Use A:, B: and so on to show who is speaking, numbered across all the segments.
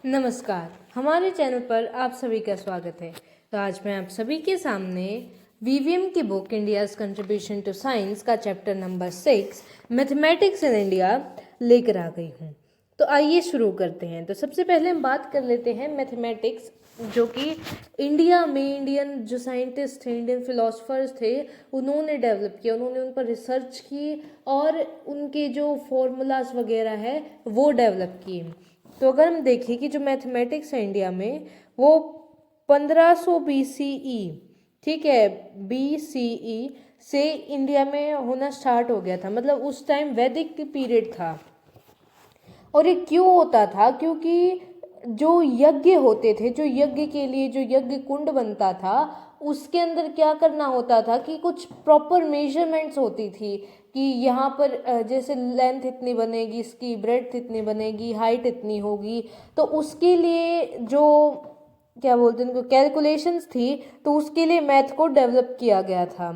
A: नमस्कार, हमारे चैनल पर आप सभी का स्वागत है। तो आज मैं आप सभी के सामने वीवीएम की book India's contribution to science का chapter number 6 mathematics in India लेकर आ गई हूँ। तो आइए शुरू करते हैं। तो सबसे पहले हम बात कर लेते हैं मैथमेटिक्स, जो कि इंडिया में इंडियन जो साइंटिस्ट थे, इंडियन फिलोसफर्स थे, उन्होंने डेवलप किया, उन्होंने उन पर रिसर्च की और उनके जो फॉर्मूलाज वगैरह है वो डेवलप किए। तो अगर हम देखें कि जो मैथमेटिक्स है इंडिया में वो 1500 BCE, ठीक है, BCE से इंडिया में होना स्टार्ट हो गया था। मतलब उस टाइम वैदिक पीरियड था। और ये क्यों होता था? क्योंकि जो यज्ञ होते थे, जो यज्ञ के लिए जो यज्ञ कुंड बनता था, उसके अंदर क्या करना होता था कि कुछ प्रॉपर मेजरमेंट्स होती थी कि यहाँ पर जैसे लेंथ इतनी बनेगी, इसकी ब्रेड्थ इतनी बनेगी, हाइट इतनी होगी। तो उसके लिए जो क्या बोलते हैं उनको कैलकुलेशंस थी, तो उसके लिए मैथ को डेवलप किया गया था।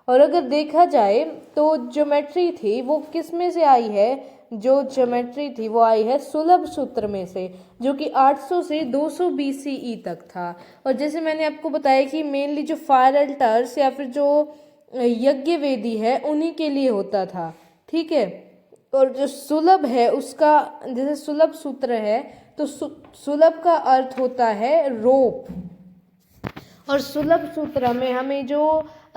A: और अगर देखा जाए तो ज्योमेट्री थी वो किस में से आई है? जो ज्योमेट्री थी वो आई है सुलभ सूत्र में से, जो कि 800 से 200 BCE तक था। और जैसे मैंने आपको बताया कि मेनली जो फायर अल्टर्स या फिर जो यज्ञ वेदी है उन्हीं के लिए होता था, ठीक है। और जो सुलभ है उसका, जैसे सुलभ सूत्र है तो सुलभ का अर्थ होता है रोप। और सुलभ सूत्र में हमें जो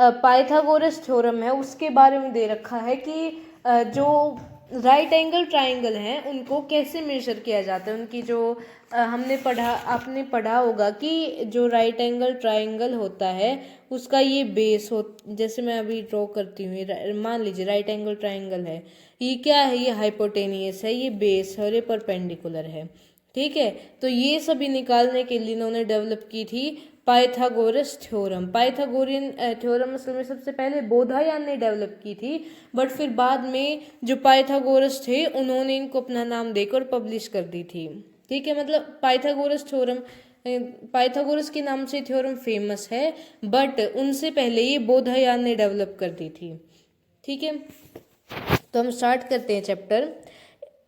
A: पाइथागोरस थ्योरम है उसके बारे में दे रखा है कि जो राइट एंगल ट्राइंगल हैं उनको कैसे मेजर किया जाता है। उनकी जो आपने पढ़ा होगा कि जो राइट एंगल ट्राइंगल होता है उसका ये बेस हो, जैसे मैं अभी ड्रॉ करती हूँ, मान लीजिए राइट एंगल ट्राइंगल है, ये क्या है? ये हाइपोटेनियस है, ये बेस है और ये परपेंडिकुलर है, ठीक है। तो ये सभी निकालने के लिए इन्होंने डेवलप की थी पाइथागोरस थ्योरम। पाइथागोरियन थ्योरम असल में सबसे पहले बोधायन ने डेवलप की थी, बट फिर बाद में जो पाइथागोरस थे उन्होंने इनको अपना नाम देकर पब्लिश कर दी थी, ठीक है। मतलब पाइथागोरस थ्योरम, पाइथागोरस के नाम से थ्योरम फेमस है, बट उनसे पहले ये बोधायन ने डेवलप कर दी थी, ठीक है। तो हम स्टार्ट करते हैं chapter.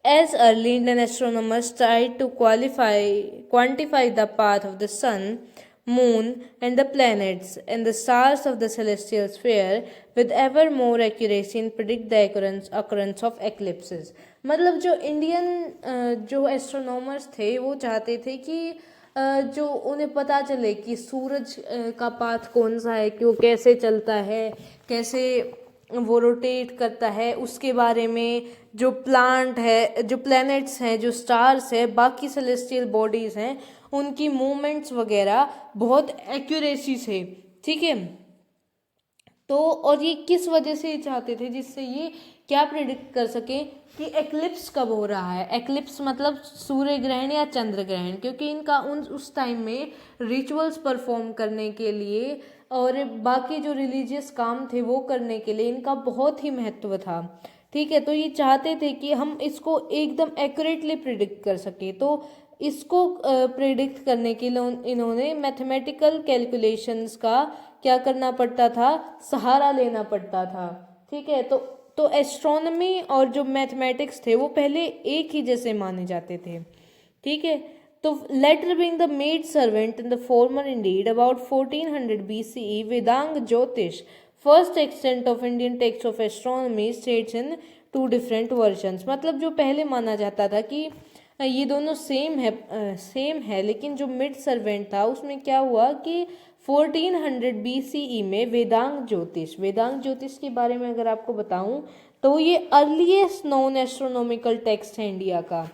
A: As early Indian astronomers tried to quantify the path of the sun, moon, and the planets and the stars of the celestial sphere with ever more accuracy and predict the occurrence of eclipses. मतलब जो Indian जो astronomers थे वो चाहते थे कि जो उन्हें पता चले कि सूरज का पाथ कौन सा है, कि वो कैसे चलता है, कैसे वो रोटेट करता है, उसके बारे में। जो प्लांट है, जो प्लैनेट्स हैं, जो स्टार्स है, बाकी सेलेस्टियल बॉडीज हैं, उनकी मूवमेंट्स वगैरह बहुत एक्यूरेसी से, ठीक है। तो और ये किस वजह से चाहते थे? जिससे ये क्या प्रिडिक्ट कर सके कि एक्लिप्स कब हो रहा है। एक्लिप्स मतलब सूर्य ग्रहण या चंद्र ग्रहण, क्योंकि इनका उस टाइम में रिचुअल्स परफॉर्म करने के लिए और बाकी जो रिलीजियस काम थे वो करने के लिए इनका बहुत ही महत्व था, ठीक है। तो ये चाहते थे कि हम इसको एकदम एक्यूरेटली प्रिडिक्ट कर सके। तो इसको प्रिडिक्ट करने के लिए इन्होंने मैथमेटिकल कैलकुलेशंस का क्या करना पड़ता था? सहारा लेना पड़ता था, ठीक है। तो एस्ट्रोनॉमी और जो मैथमेटिक्स थे वो पहले एक ही जैसे माने जाते थे, ठीक है। तो later being the maid servant in the former indeed about 1400 BCE Vedanga Jyotisha first extent of Indian text of astronomy states in two different versions. मतलब जो पहले माना जाता था कि ये दोनों सेम है, लेकिन जो मिड सर्वेंट था उसमें क्या हुआ कि 1400 BCE में वेदांग ज्योतिष के बारे में अगर आपको बताऊं तो ये अर्लीस्ट नॉन एस्ट्रोनॉमिकल टेक्स्ट है इंडिया का,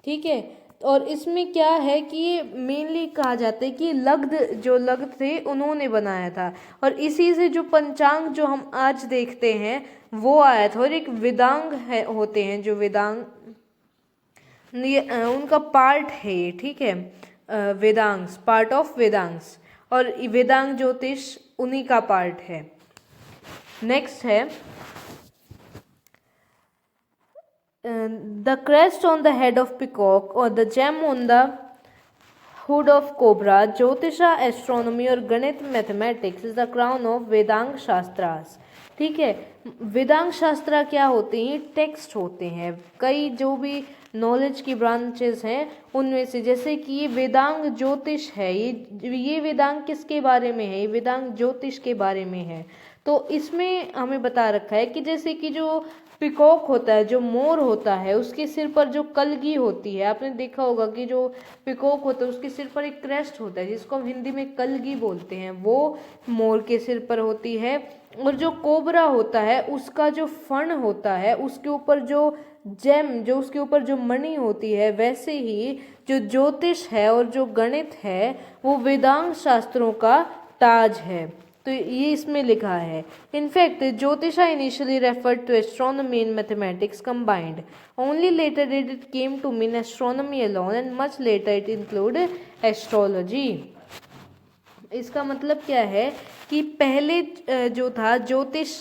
A: ठीक है। और इसमें क्या है कि ये मेनली कहा जाता है कि लग्ध थे उन्होंने बनाया था, और इसी से जो पंचांग जो हम आज देखते हैं वो आया था। और एक वेदांग होते हैं जो वेदांग उनका पार्ट है ये, ठीक है। वेदांग्स, पार्ट ऑफ वेदांग्स, और वेदांग ज्योतिष उन्हीं का पार्ट है। नेक्स्ट है the crest on the head of peacock और the gem on the hood of cobra, Jyotisha, astronomy और गणित mathematics is the crown of Vedanga shastras, ठीक है। वेदांग शास्त्र क्या होते हैं? टेक्स्ट होते हैं, कई जो भी नॉलेज की ब्रांचेस हैं उनमें से, जैसे कि ये वेदांग ज्योतिष है, ये वेदांग किसके बारे में है, ये वेदांग ज्योतिष के बारे में है। तो इसमें हमें बता रखा है कि जैसे कि जो पिकॉक होता है, जो मोर होता है, उसके सिर पर जो कलगी होती है, आपने देखा होगा कि जो पिकॉक होता है उसके सिर पर एक क्रेस्ट होता है जिसको हम हिंदी में कलगी बोलते हैं, वो मोर के सिर पर होती है। और जो कोबरा होता है उसका जो फण होता है उसके ऊपर जो जेम, जो उसके ऊपर जो मणि होती है, वैसे ही जो ज्योतिष है और जो गणित है वो वेदांग शास्त्रों का ताज है। तो ये इसमें लिखा है। In fact Jyotisha initially referred to astronomy and mathematics combined, only later did it came to mean astronomy alone and much later it include astrology. इसका मतलब क्या है कि पहले जो था ज्योतिष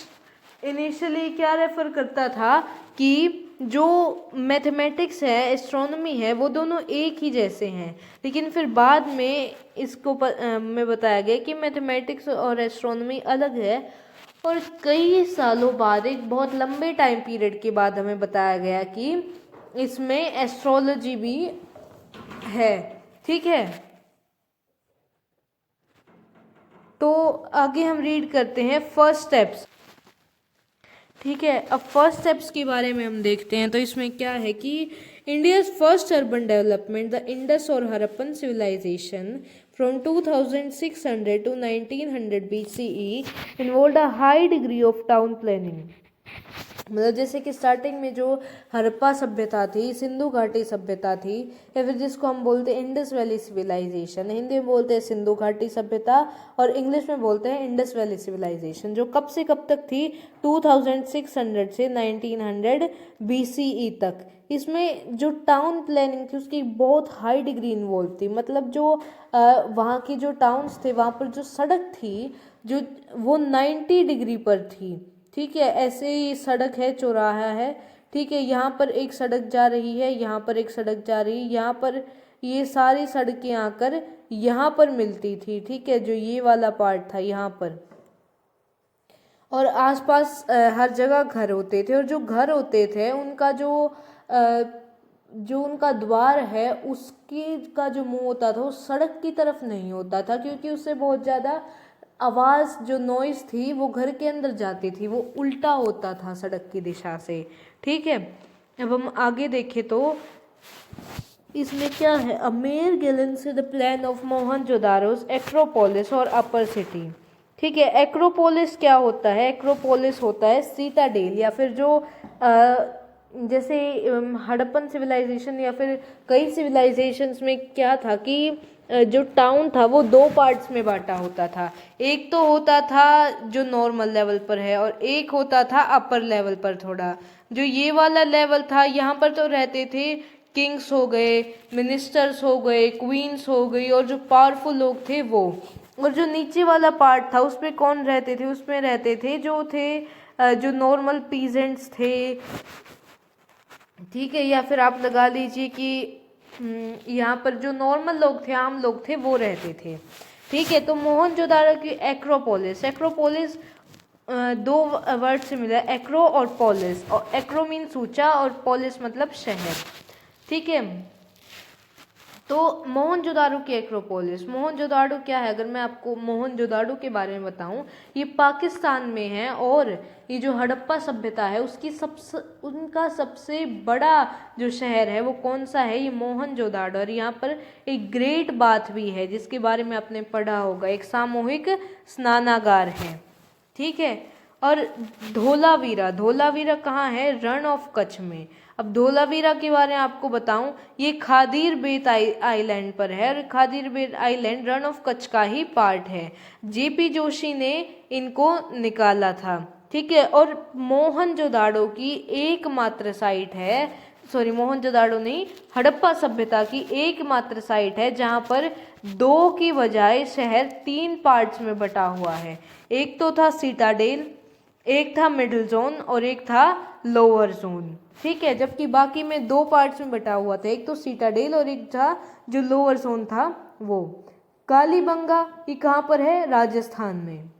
A: इनिशियली क्या रेफर करता था कि जो मैथमेटिक्स है, एस्ट्रोनॉमी है, वो दोनों एक ही जैसे हैं, लेकिन फिर बाद में इसको में बताया गया कि मैथमेटिक्स और एस्ट्रोनॉमी अलग है। और कई सालों बाद, एक बहुत लंबे टाइम पीरियड के बाद हमें बताया गया कि इसमें एस्ट्रोलॉजी भी है। ठीक है, तो आगे हम रीड करते हैं फर्स्ट स्टेप्स। ठीक है, अब फर्स्ट स्टेप्स के बारे में हम देखते हैं। तो इसमें क्या है कि India's first urban development, the Indus और Harappan civilization from 2600 to 1900 BCE involved a high degree of town planning. मतलब जैसे कि स्टार्टिंग में जो हड़प्पा सभ्यता थी, सिंधु घाटी सभ्यता थी, या फिर जिसको हम बोलते हैं इंडस वैली सिविलाइजेशन, हिंदी में बोलते हैं सिंधु घाटी सभ्यता और इंग्लिश में बोलते हैं इंडस वैली सिविलाइजेशन, जो कब से कब तक थी, 2600 से 1900 BCE तक। इसमें जो टाउन प्लानिंग थी उसकी बहुत हाई डिग्री इन्वॉल्व थी। मतलब जो वहाँ की जो टाउन्स थे वहाँ पर जो सड़क थी जो वो 90 डिग्री पर थी। ठीक है, ऐसे ही सड़क है, चौराहा है, ठीक है, यहाँ पर एक सड़क जा रही है, यहाँ पर एक सड़क जा रही है, यहाँ पर ये सारी सड़कें आकर यहाँ पर मिलती थी। ठीक है, जो ये वाला पार्ट था यहाँ पर, और आसपास हर जगह घर होते थे, और जो घर होते थे उनका जो उनका द्वार है उसके का जो मुंह होता था वो सड़क की तरफ नहीं होता था, क्योंकि उससे बहुत ज़्यादा आवाज़, जो नॉइज़ थी वो घर के अंदर जाती थी, वो उल्टा होता था सड़क की दिशा से। ठीक है, अब हम आगे देखें तो इसमें क्या है, अ मेयर गिलन से द प्लान ऑफ मोहनजोदारोस एक्रोपोलिस और अपर सिटी। ठीक है, एक्रोपोलिस क्या होता है, एक्रोपोलिस होता है सीटाडेल, या फिर जो जैसे हड़प्पन सिविलाइजेशन या फिर कई सिविलाइजेशंस में क्या था कि जो टाउन था वो दो पार्ट्स में बांटा होता था। एक तो होता था जो नॉर्मल लेवल पर है और एक होता था अपर लेवल पर थोड़ा। जो ये वाला लेवल था यहाँ पर तो रहते थे किंग्स हो गए, मिनिस्टर्स हो गए, क्वींस हो गई, और जो पावरफुल लोग थे वो। और जो नीचे वाला पार्ट था उसमें कौन रहते थे, उसमें रहते थे जो नॉर्मल पीजेंट्स थे। ठीक है, या फिर आप लगा लीजिए कि यहाँ पर जो नॉर्मल लोग थे, आम लोग थे, वो रहते थे। ठीक है, तो मोहनजोदारो की एक्रोपोलिस, एक्रोपोलिस दो वर्ड से मिला है, एक्रो और पोलिस, और एक्रो मीन्स ऊंचा और पोलिस मतलब शहर। ठीक है, तो मोहनजोदारो की एक्रोपोलिस, मोहनजोदारो क्या है, अगर मैं आपको मोहनजोदारो के बारे में बताऊं, ये पाकिस्तान में है, और ये जो हड़प्पा सभ्यता है उनका सबसे बड़ा जो शहर है वो कौन सा है, ये मोहनजोदारो। और यहाँ पर एक ग्रेट बाथ भी है जिसके बारे में आपने पढ़ा होगा, एक सामूहिक स्नानागार है। ठीक है, और धोलावीरा, धोलावीरा कहाँ है, रण ऑफ कच्छ में। अब धोलावीरा के बारे में आपको बताऊं, ये खादीर बेट आइलैंड पर है, और खादीर बेट आइलैंड रण ऑफ कच्छ का ही पार्ट है। जेपी जोशी ने इनको निकाला था। ठीक है, और मोहनजोदाड़ो की एकमात्र साइट है, सॉरी मोहनजोदाड़ो नहीं, हड़प्पा सभ्यता की एकमात्र साइट है जहां पर दो की बजाय शहर तीन पार्ट्स में बटा हुआ है। एक तो था सीटाडेल, एक था मिडिल जोन और एक था लोअर जोन। ठीक है, जबकि बाकी में दो पार्ट्स में बटा हुआ था, एक तो सीटाडेल और एक था जो लोअर जोन था वो। कालीबंगा ये कहाँ पर है, राजस्थान में।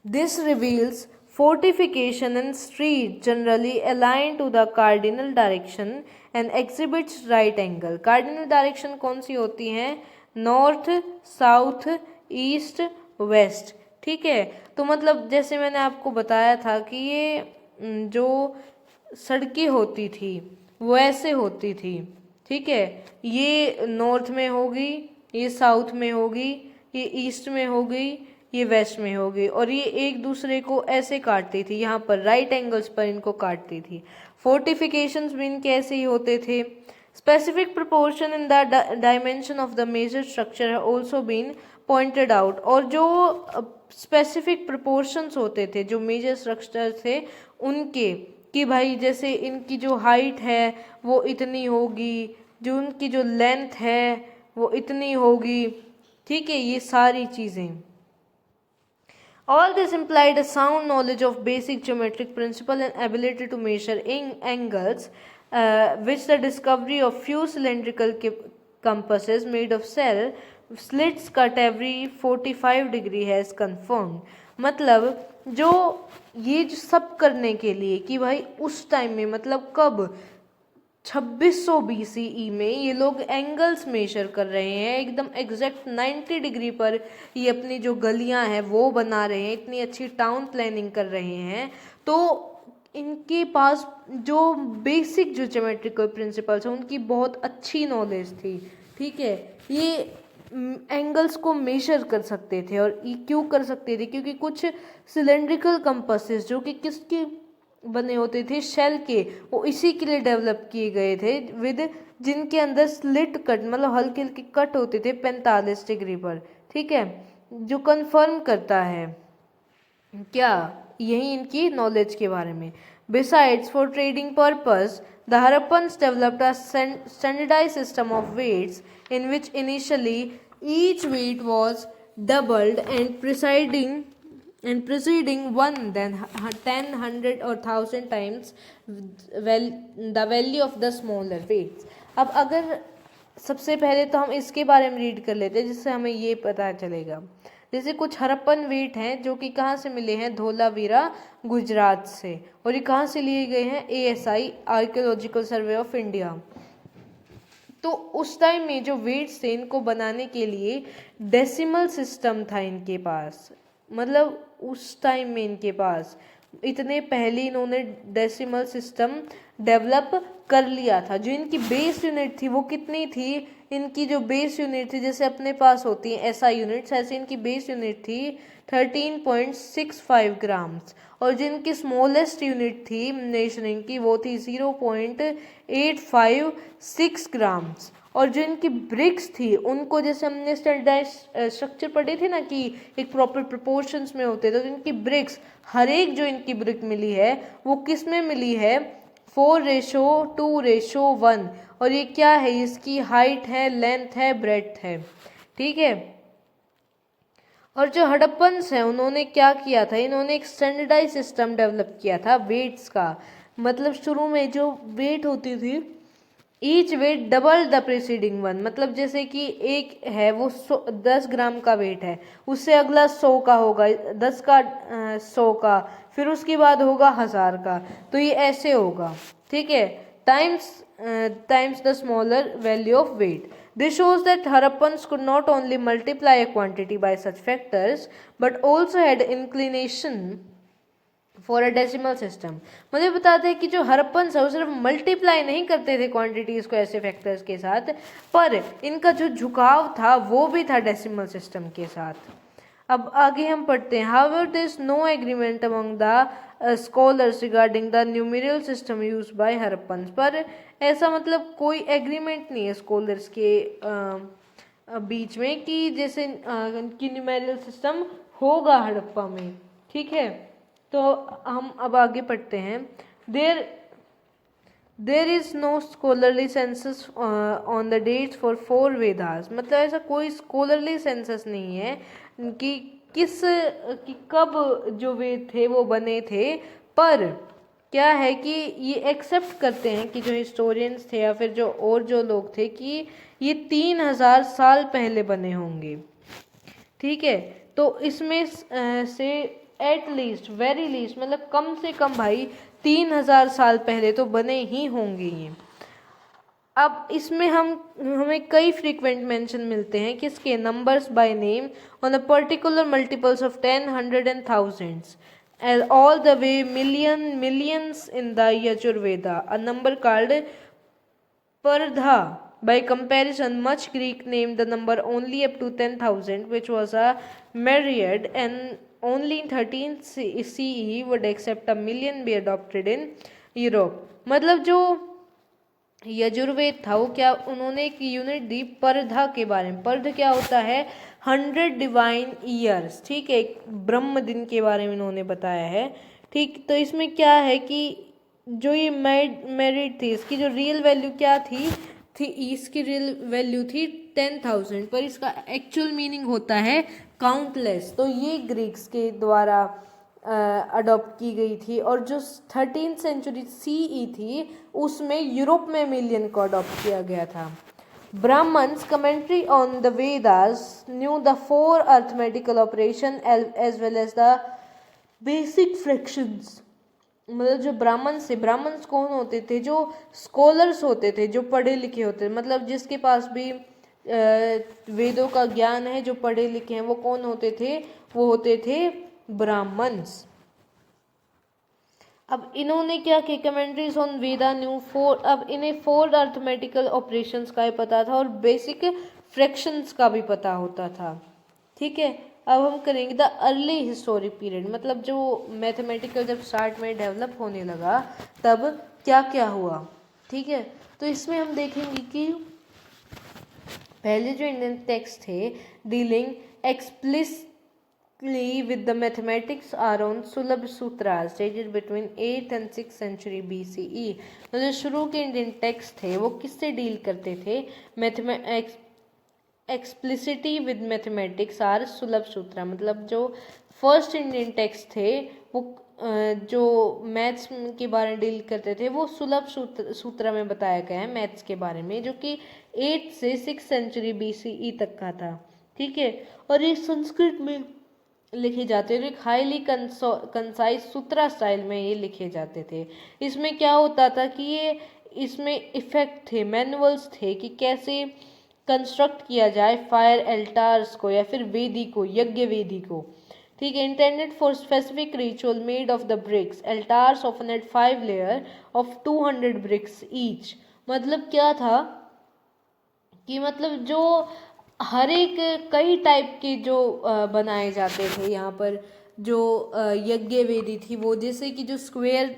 A: This reveals fortification and street generally align to the cardinal direction and exhibits right angle. cardinal direction कौन सी होती हैं? North, south, east, west. ठीक है, तो मतलब जैसे मैंने आपको बताया था कि ये जो सड़कें होती थी वो ऐसे होती थी। ठीक है, ये नॉर्थ में होगी, ये साउथ में होगी, ये ईस्ट में होगी, ये वेस्ट में होगी, और ये एक दूसरे को ऐसे काटती थी, यहाँ पर राइट एंगल्स पर इनको काटती थी। फोर्टिफिकेशंस भी इनके ऐसे ही होते थे। Specific proportion in the dimension of the major structure है ऑल्सो बीन पॉइंटेड आउट। और जो स्पेसिफिक प्रोपोर्शंस होते थे, जो मेजर स्ट्रक्चर थे उनके, कि भाई जैसे इनकी जो हाइट है वो इतनी होगी, जो उनकी जो लेंथ है वो इतनी होगी। ठीक है, ये सारी चीज़ें। All this implied a sound knowledge of basic geometric principle and ability to measure angles, which the discovery of few cylindrical compasses made of cell slits cut every 45 degree has confirmed। मतलब जो ये जो सब करने के लिए कि भाई उस टाइम में, मतलब कब, 2600 BCE में ये लोग एंगल्स मेजर कर रहे हैं, एकदम एग्जैक्ट 90 डिग्री पर ये अपनी जो गलियां हैं वो बना रहे हैं, इतनी अच्छी टाउन प्लानिंग कर रहे हैं। तो इनके पास जो बेसिक जो ज्योमेट्रिकल प्रिंसिपल्स हैं उनकी बहुत अच्छी नॉलेज थी। ठीक है, ये एंगल्स को मेजर कर सकते थे। और ये क्यों कर सकते थे? क्योंकि कुछ सिलेंड्रिकल कंपासेस जो कि किसके बने होते थे, शेल के, वो इसी के लिए डेवलप किए गए थे, विद जिनके अंदर स्लिट कट, मतलब हल्के हल्के कट होते थे 45 डिग्री पर। ठीक है, जो कंफर्म करता है क्या, यही इनकी नॉलेज के बारे में। Besides for trading purpose the Harappans developed a standardised system of weights in which initially each weight was doubled and preceding one then 10, 100 or 1000 times the value of the smaller weights। अब अगर सबसे पहले तो हम इसके बारे में रीड कर लेते हैं जिससे हमें ये पता चलेगा। जैसे कुछ हड़प्पन वेट हैं जो कि कहाँ से मिले हैं, धोलावीरा गुजरात से, और ये कहाँ से लिए गए हैं, ASI archaeological survey of India. तो उस टाइम में जो वेट्स थे इनको बनाने के लिए डेसिमल सिस्टम था इनके पास, मतलब उस टाइम में इनके पास इतने पहले इन्होंने डेसिमल सिस्टम डेवलप कर लिया था। जो इनकी बेस यूनिट थी वो कितनी थी, इनकी जो बेस यूनिट थी जैसे अपने पास होती हैं SI यूनिट्स, ऐसे इनकी बेस यूनिट थी 13.65 ग्राम्स, और जिनकी स्मॉलेस्ट यूनिट थी मेजरिंग की वो थी 0.856 ग्राम्स। और जो इनकी ब्रिक्स थी उनको, जैसे हमने स्टैंडर्डाइज स्ट्रक्चर पढ़े थे ना कि एक प्रॉपर प्रोपोर्शंस में होते थे, तो इनकी ब्रिक्स, हर एक जो इनकी ब्रिक मिली है वो किस में मिली है, 4:2:1। और ये क्या है, इसकी हाइट है, लेंथ है, ब्रेड्थ है। ठीक है, और जो हड़प्पन्स हैं उन्होंने क्या किया था, इन्होंने एक स्टैंडर्डाइज सिस्टम डेवलप किया था वेट्स का। मतलब शुरू में जो वेट होती थी, each wait double the preceding one, मतलब जैसे कि एक है वो 10 ग्राम का वेट है, उससे अगला 100 का होगा, 10 का 100 का, फिर उसके बाद होगा 1000 का, तो ये ऐसे होगा। ठीक है, times the smaller value of weight. This shows that Harappans could not only multiply a quantity by such factors but also had inclination for a decimal system। मुझे बताते हैं कि जो हड़प्पन्स है वो सिर्फ मल्टीप्लाई नहीं करते थे क्वांटिटीज को ऐसे फैक्टर्स के साथ, पर इनका जो झुकाव था वो भी था डेसिमल सिस्टम के साथ। अब आगे हम पढ़ते हैं। However, there is no agreement among the scholars regarding the numeral system used by Harappans। पर ऐसा मतलब कोई एग्रीमेंट नहीं है स्कॉलर्स के बीच में कि जैसे कि न्यूमेरिकल सिस्टम होगा हड़प्पा में। ठीक है, तो हम अब आगे पढ़ते हैं। There is no scholarly consensus on the dates for 4 Vedas. मतलब ऐसा कोई स्कॉलरली सेंसस नहीं है कि कब जो वेद थे वो बने थे, पर क्या है कि ये एक्सेप्ट करते हैं कि जो हिस्टोरियंस थे या फिर जो और जो लोग थे कि ये 3000 साल पहले बने होंगे। ठीक है, तो इसमें से एट लीस्ट वेरी लीस्ट मतलब कम से कम भाई 3000 साल पहले तो बने ही होंगे ये। अब इसमें हमें कई फ्रीक्वेंट मेंशन मिलते हैं किसके, numbers by name on the particular multiples of 10, 100 and thousands and all the way millions in the Yajurveda, a number called Pardha. By comparison, much Greek named the number only up to 10,000, which was a myriad, and only in 13th CE would accept a million be adopted in Europe. मतलब जो यजुर्वेद था वो क्या, उन्होंने एक unit दी परधा के बारे में। पर्ध क्या होता है, 100 डिवाइन ईयर्स, ठीक है, एक ब्रह्म दिन के बारे में उन्होंने बताया है। ठीक, तो इसमें क्या है कि जो ये मेरिट थी इसकी जो रियल वैल्यू क्या थी इसकी रियल वैल्यू थी 10,000, पर इसका एक्चुअल मीनिंग होता है काउंटलेस। तो ये ग्रीक्स के द्वारा अडॉप्ट की गई थी। और जो 13th सेंचुरी सीई थी उसमें यूरोप में मिलियन को अडॉप्ट किया गया था। Brahmanas commentary on the Vedas knew the 4 arithmetical operation as well as the basic fractions. मतलब जो ब्राह्मण्स कौन होते थे, जो स्कॉलर्स होते थे, जो पढ़े लिखे होते थे, मतलब जिसके पास भी वेदों का ज्ञान है, जो पढ़े लिखे हैं, वो कौन होते थे, वो होते थे ब्राह्मण्स। अब इन्होंने क्या किया, कमेंट्रीज ऑन वेदा न्यू 4, अब इन्हें 4 अर्थमेटिकल ऑपरेशंस का ही पता था और बेसिक फ्रैक्शंस का भी पता होता था। ठीक है, अब हम करेंगे द अर्ली हिस्टोरिक पीरियड, मतलब जो मैथमेटिकल जब स्टार्ट में डेवलप होने लगा तब क्या क्या हुआ। ठीक है, तो इसमें हम देखेंगे कि पहले जो इंडियन टेक्स्ट थे dealing explicitly with the mathematics are on Sulabh Sutras dated between 8th and 6th century BCE। मतलब शुरू के इंडियन टेक्स्ट थे वो किससे डील करते थे, एक्सप्लिसिटी विद मैथमेटिक्स आर सुलभ सूत्रा, मतलब जो फर्स्ट इंडियन टेक्स्ट थे वो जो मैथ्स के बारे में डील करते थे वो सुलभ सूत्र में बताया गया है मैथ्स के बारे में, जो कि 8 से 6 सेंचुरी BCE तक का था। ठीक है, और ये संस्कृत में लिखे जाते थे, एक हाईली कंसाइज सूत्रा स्टाइल में ये लिखे जाते थे। इसमें क्या होता था कि ये इसमें इफेक्ट थे, मैनुअल्स थे कि कैसे कंस्ट्रक्ट किया जाए फायर एल्टार्स को या फिर वेदी को, यज्ञ वेदी को। ठीक है, intended for specific ritual made of the bricks, altars often had 5 layer of 200 bricks each. मतलब क्या था कि मतलब जो हर एक कई टाइप के जो बनाए जाते थे यहाँ पर, जो यज्ञ वेदी थी वो, जैसे कि जो स्क्वायर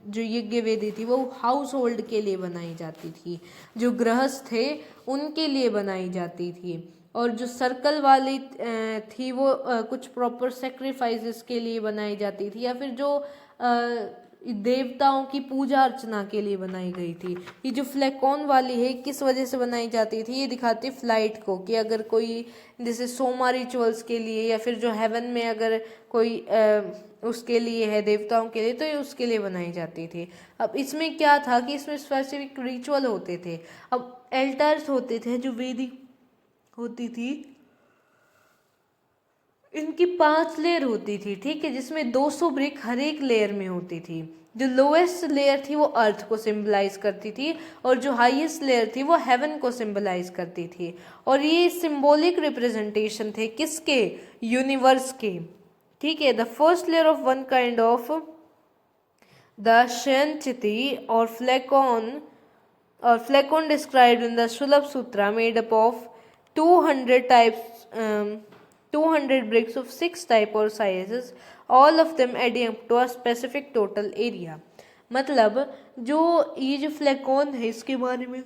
A: जो यज्ञ वेदी थी वो हाउस होल्ड के लिए बनाई जाती थी, जो गृहस्थ थे उनके लिए बनाई जाती थी, और जो सर्कल वाली थी वो कुछ प्रॉपर सेक्रीफाइसेस के लिए बनाई जाती थी, या फिर जो देवताओं की पूजा अर्चना के लिए बनाई गई थी। ये जो फ्लैकॉन वाली है किस वजह से बनाई जाती थी, ये दिखाती फ्लाइट को, कि अगर कोई जैसे सोमा रिचुअल्स के लिए या फिर जो हेवन में अगर कोई उसके लिए है, देवताओं के लिए, तो ये उसके लिए बनाई जाती थी। अब इसमें क्या था कि इसमें स्पेसिफिक रिचुअल होते थे। अब एल्टर्स होते थे जो वेदी होती थी, इनकी 5 लेयर होती थी। ठीक है, जिसमें 200 ब्रिक हर एक लेयर में होती थी। जो लोएस्ट लेयर थी वो अर्थ को सिंबलाइज करती थी और जो हाईएस्ट लेयर थी वो हेवन को सिंबलाइज करती थी। और ये सिंबॉलिक रिप्रेजेंटेशन थे किसके, यूनिवर्स के। ठीक है, the first layer of one kind of the Shyenachiti और falcon described in the Shulba Sutra made up of 200 types 200 bricks of 6 type or sizes, all of them adding up to a specific total area। मतलब जो ये जो फ्लैकॉन है इसके बारे में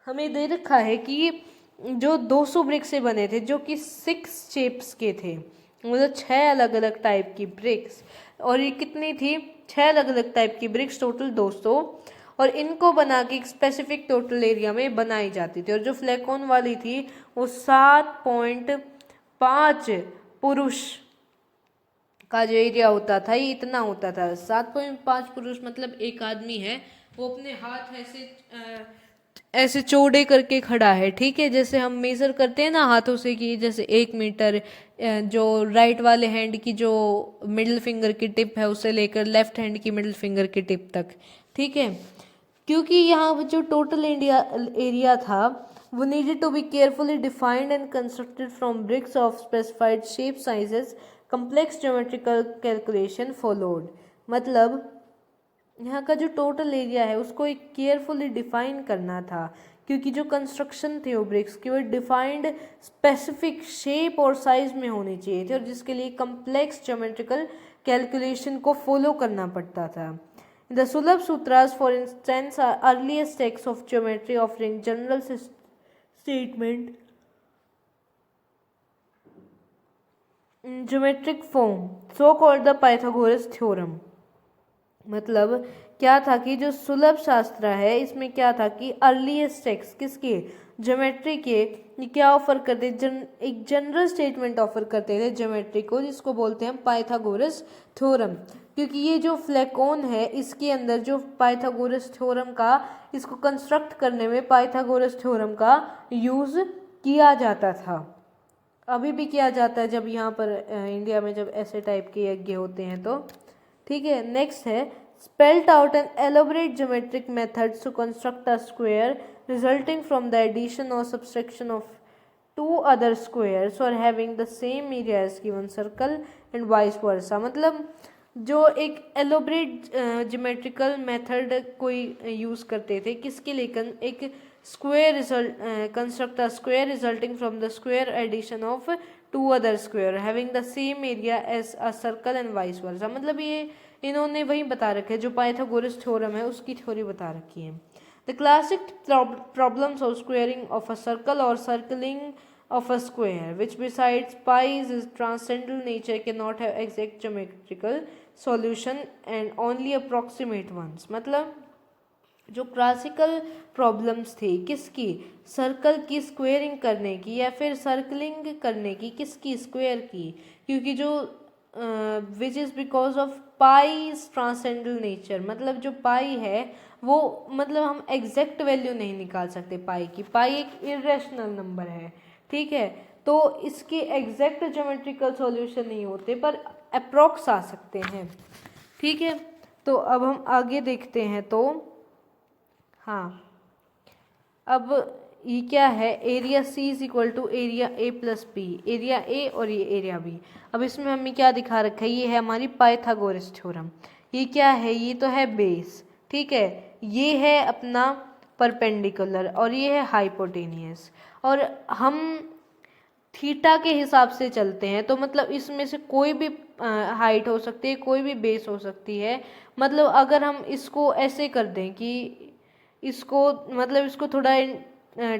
A: हमें दे रखा है कि जो 200 ब्रिक्स से बने थे, जो कि 6 शेप्स के थे, मतलब 6 अलग अलग टाइप की ब्रिक्स। और ये कितनी थी, 6 अलग अलग टाइप की ब्रिक्स, टोटल 200, और इनको बना के एक स्पेसिफिक टोटल एरिया में बनाई जाती थी। और जो फ्लैकॉन वाली थी वो 7.5 पुरुष का जो एरिया होता था ये इतना होता था। 7.5 पुरुष मतलब एक आदमी है, वो अपने हाथ ऐसे ऐसे चौड़े करके खड़ा है, ठीक है। जैसे हम मेज़र करते हैं ना हाथों से कि जैसे 1 मीटर, जो राइट वाले हैंड की जो मिडिल फिंगर की टिप है उसे लेकर लेफ्ट हैंड की मिडिल फिंगर की टिप तक, ठीक है। क्योंकि यहाँ जो टोटल इंडिया एरिया था वो needed to be carefully defined and constructed from bricks of specified shape sizes, complex geometrical calculation followed. मतलब यहाँ का जो टोटल एरिया है उसको एक केयरफुली डिफाइन करना था, क्योंकि जो कंस्ट्रक्शन थे वो ब्रिक्स की वो डिफाइंड स्पेसिफिक शेप और साइज में होनी चाहिए थी, और जिसके लिए कम्प्लेक्स ज्योमेट्रिकल कैलकुलेशन को फॉलो करना पड़ता था। The Sulabh Sutras, for instance, are earliest texts of geometry offering general statement in geometric form, so called the Pythagoras theorem। मतलब क्या था कि जो सुलभ शास्त्र है इसमें क्या था कि अर्लीस्ट टेक्स्ट किसके, ज्योमेट्री के, ये क्या ऑफर करते एक जनरल स्टेटमेंट ऑफर करते थे ज्योमेट्री को, जिसको बोलते हैं पाइथागोरस थ्योरम। क्योंकि ये जो फ्लैकोन है इसके अंदर जो पाइथागोरस थ्योरम का इसको कंस्ट्रक्ट करने में पाइथागोरस थ्योरम का यूज किया जाता था, अभी भी किया जाता है जब यहाँ पर इंडिया में जब ऐसे टाइप के यज्ञ होते हैं तो, ठीक है। नेक्स्ट है spelled out an elaborate geometric methods to construct a square resulting from the addition or subtraction of two other squares or having the same area as given circle and vice versa। मतलब जो एक elaborate geometrical method कोई use करते थे किसके लिए, एक square result construct a square resulting from the square addition of two other square having the same area as a circle and vice versa. मतलब ये इन्होंने वही बता रखा है जो पाइथागोरस थ्योरम है उसकी थ्योरी बता रखी है। The classic problems of squaring of a circle और circling of a square, which besides pi's is transcendental nature cannot have exact geometrical solution and only approximate ones। मतलब जो क्लासिकल प्रॉब्लम्स थी किसकी, सर्कल की squaring करने की या फिर सर्कलिंग करने की, किसकी, स्क्वेयर की, क्योंकि जो which is because of pies transcendental nature. मतलब जो पाई है वो मतलब हम एग्जैक्ट वैल्यू नहीं निकाल सकते पाई की, पाई एक इरेशनल नंबर है, ठीक है। तो इसके एग्जैक्ट ज्योमेट्रिकल सॉल्यूशन नहीं होते पर अप्रॉक्स आ सकते हैं, ठीक है। तो अब हम आगे देखते हैं तो हाँ, अब ये क्या है, area C is equal to area A plus B, area A और ये एरिया बी। अब इसमें हमें क्या दिखा रखा है, ये है हमारी पाइथागोरस थ्योरम। ये क्या है, ये तो है बेस, ठीक है। ये है अपना परपेंडिकुलर और ये है हाइपोटेनियस, और हम थीटा के हिसाब से चलते हैं तो मतलब इसमें से कोई भी हाइट हो सकती है, कोई भी बेस हो सकती है। मतलब अगर हम इसको ऐसे कर दें कि इसको मतलब इसको थोड़ा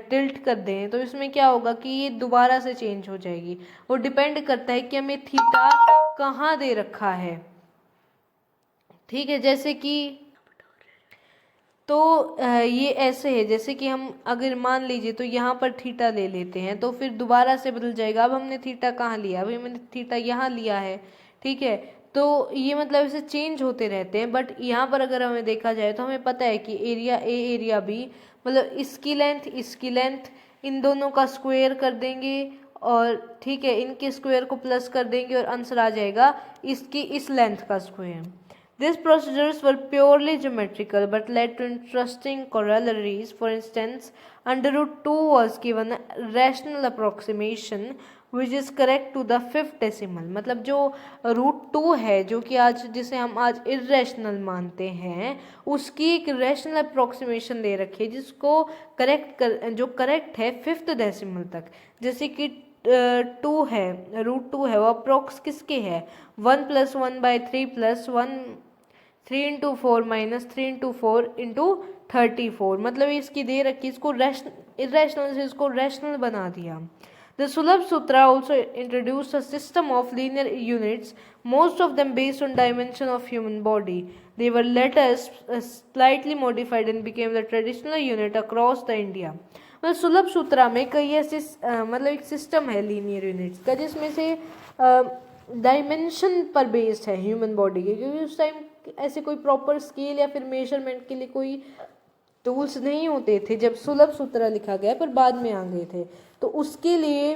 A: टिल्ट कर दें तो इसमें क्या होगा कि ये दोबारा से चेंज हो जाएगी। वो डिपेंड करता है कि हमें थीटा कहाँ दे रखा है, ठीक है। जैसे कि तो ये ऐसे है, जैसे कि हम अगर मान लीजिए तो यहाँ पर थीटा ले लेते हैं तो फिर दोबारा से बदल जाएगा। अब हमने थीटा कहाँ लिया, अभी हमने थीटा यहाँ लिया है, ठीक है। तो ये मतलब इसे चेंज होते रहते हैं। बट यहाँ पर अगर हमें देखा जाए तो हमें पता है कि एरिया ए एरिया बी मतलब इसकी लेंथ इन दोनों का स्क्वायर कर देंगे और ठीक है इनके स्क्वायर को प्लस कर देंगे और आंसर आ जाएगा इसकी इस लेंथ का square. These procedures were purely geometrical but led to interesting corollaries. For instance, under root 2 was given a rational approximation which is correct to the 5th decimal। मतलब जो रूट 2 है जो कि आज जिसे हम आज इरेशनल मानते हैं उसकी एक रैशनल अप्रोक्सीमेशन दे रखी है जिसको जो करेक्ट है 5th डेसिमल तक। जैसे कि 2 है, रूट 2 है वो अप्रोक्स किसके है, 1 + 1/3 + 1 3 × 4 - 3 × 4 × 34। मतलब इसकी दे रखी, इसको इरेशनल से इसको रैशनल बना दिया। The Sulabh Sutra also introduced a system of linear units, most of them based on dimension of human body. They were later slightly modified and became the traditional unit across the India। मतलब सुलभ सूत्रा में कई ऐसे मतलब एक system है linear units का जिसमें से डायमेंशन पर बेस्ड है ह्यूमन बॉडी के, क्योंकि उस टाइम ऐसे कोई प्रॉपर स्केल या फिर मेजरमेंट के लिए कोई टूल्स नहीं होते थे जब सुलभ सूत्र लिखा गया, पर बाद में आ गए थे। तो उसके लिए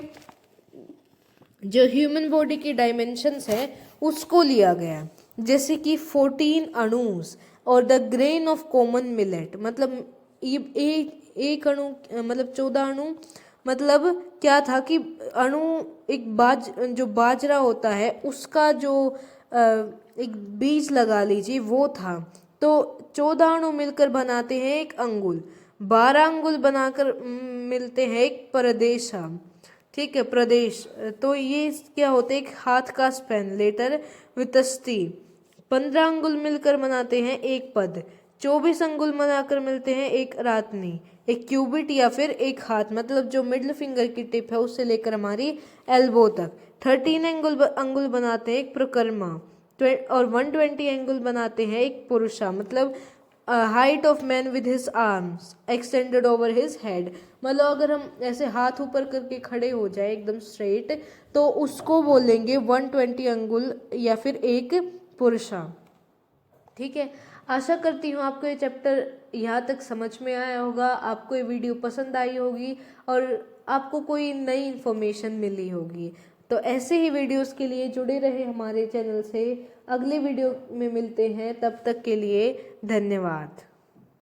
A: जो ह्यूमन बॉडी की डायमेंशंस है उसको लिया गया, जैसे कि 14 अणुस और the grain of common millet, मतलब ये एक अणु मतलब 14 अणु, मतलब क्या था कि अणु एक जो बाजरा होता है उसका जो एक बीज लगा लीजिए वो था। तो 14 अणु मिलकर बनाते हैं एक अंगुल, 12 अंगुल बनाकर मिलते हैं एक प्रदेशा, ठीक है, प्रदेश। तो ये क्या होते हैं, एक हाथ का स्पेन लेटर वितस्ती। 15 अंगुल मिलकर बनाते हैं एक पद, 24 अंगुल बनाकर मिलते हैं एक रातनी, एक क्यूबिट या फिर एक हाथ, मतलब जो मिडिल फिंगर की टिप है उससे लेकर हमारी एल्बो तक। 13 अंगुल बनाते हैं एक प्रकर्मा, और 120 एंगल बनाते हैं एक पुरुषा, मतलब height of man with his arms extended over his head, मतलब अगर हम ऐसे हाथ ऊपर करके खड़े हो जाए एकदम स्ट्रेट तो उसको बोलेंगे 120 अंगुल या फिर एक पुरुषा। ठीक है, आशा करती हूँ आपको ये चैप्टर यहाँ तक समझ में आया होगा, आपको ये वीडियो पसंद आई होगी और आपको कोई नई इन्फॉर्मेशन मिली होगी। तो ऐसे ही वीडियोस के लिए जुड़े रहे हमारे चैनल से। अगले वीडियो में मिलते हैं, तब तक के लिए धन्यवाद।